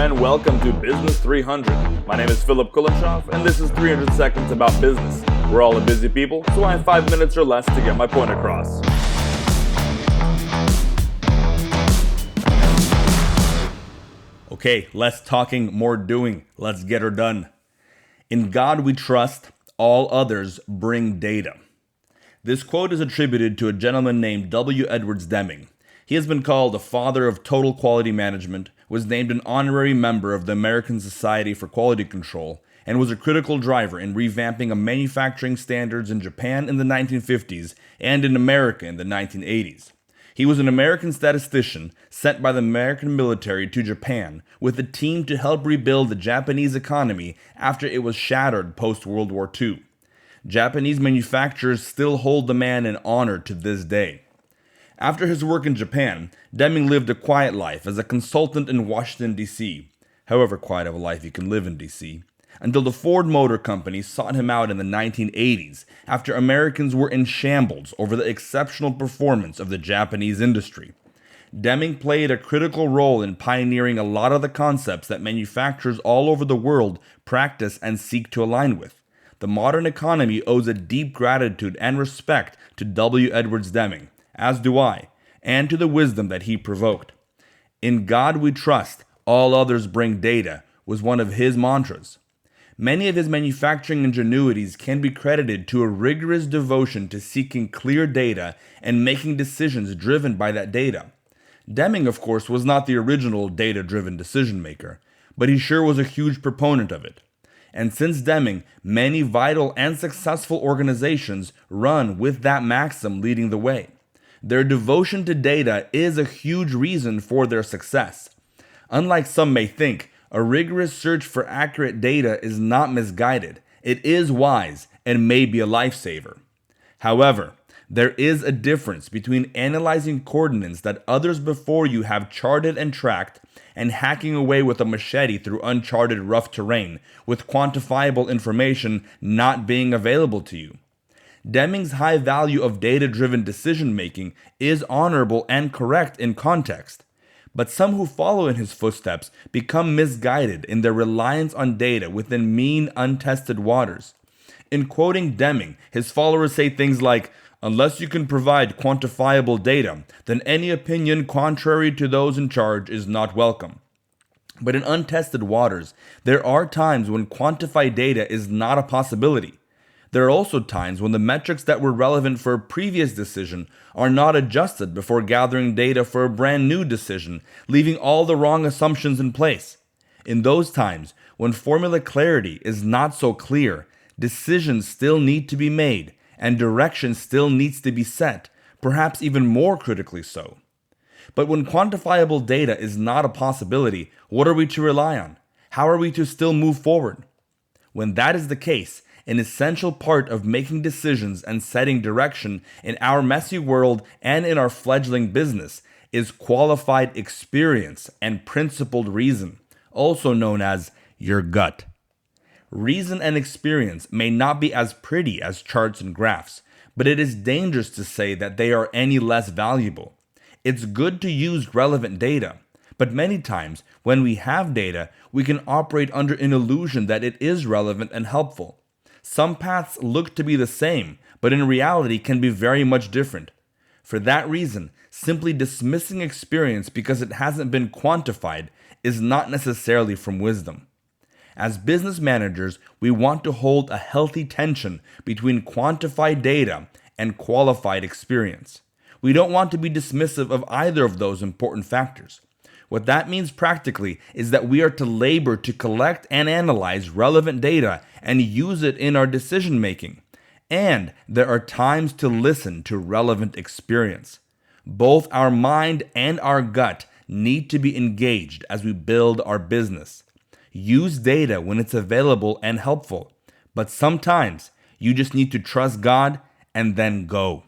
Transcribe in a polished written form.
and welcome to Business 300. My name is Philip Kulashov, and this is 300 Seconds About Business. We're all a busy people, so I have 5 minutes or less to get my point across. Okay, less talking, more doing. Let's get her done. In God we trust, all others bring data. This quote is attributed to a gentleman named W. Edwards Deming. He has been called the father of total quality management, was named an honorary member of the American Society for Quality Control, and was a critical driver in revamping of manufacturing standards in Japan in the 1950s and in America in the 1980s. He was an American statistician sent by the American military to Japan with a team to help rebuild the Japanese economy after it was shattered post-World War II. Japanese manufacturers still hold the man in honor to this day. After his work in Japan, Deming lived a quiet life as a consultant in Washington, D.C., however quiet of a life you can live in D.C., until the Ford Motor Company sought him out in the 1980s after Americans were in shambles over the exceptional performance of the Japanese industry. Deming played a critical role in pioneering a lot of the concepts that manufacturers all over the world practice and seek to align with. The modern economy owes a deep gratitude and respect to W. Edwards Deming, as do I, and to the wisdom that he provoked. In God we trust, all others bring data was one of his mantras. Many of his manufacturing ingenuities can be credited to a rigorous devotion to seeking clear data and making decisions driven by that data. Deming, of course, was not the original data-driven decision maker, but he sure was a huge proponent of it. And since Deming, many vital and successful organizations run with that maxim leading the way. Their devotion to data is a huge reason for their success. Unlike some may think, a rigorous search for accurate data is not misguided. It is wise and may be a lifesaver. However, there is a difference between analyzing coordinates that others before you have charted and tracked and hacking away with a machete through uncharted rough terrain with quantifiable information not being available to you. Deming's high value of data-driven decision-making is honorable and correct in context, but some who follow in his footsteps become misguided in their reliance on data within mean, untested waters. In quoting Deming, his followers say things like, "Unless you can provide quantifiable data, then any opinion contrary to those in charge is not welcome." But in untested waters, there are times when quantified data is not a possibility. There are also times when the metrics that were relevant for a previous decision are not adjusted before gathering data for a brand new decision, leaving all the wrong assumptions in place. In those times, when formula clarity is not so clear, decisions still need to be made, and direction still needs to be set, perhaps even more critically so. But when quantifiable data is not a possibility, what are we to rely on? How are we to still move forward? When that is the case, an essential part of making decisions and setting direction in our messy world and in our fledgling business is qualified experience and principled reason, also known as your gut. Reason and experience may not be as pretty as charts and graphs, but it is dangerous to say that they are any less valuable. It's good to use relevant data, but many times when we have data, we can operate under an illusion that it is relevant and helpful. Some paths look to be the same, but in reality can be very much different. For that reason, simply dismissing experience because it hasn't been quantified is not necessarily from wisdom. As business managers, we want to hold a healthy tension between quantified data and qualified experience. We don't want to be dismissive of either of those important factors. What that means practically is that we are to labor to collect and analyze relevant data and use it in our decision making. And there are times to listen to relevant experience. Both our mind and our gut need to be engaged as we build our business. Use data when it's available and helpful, but sometimes you just need to trust God and then go.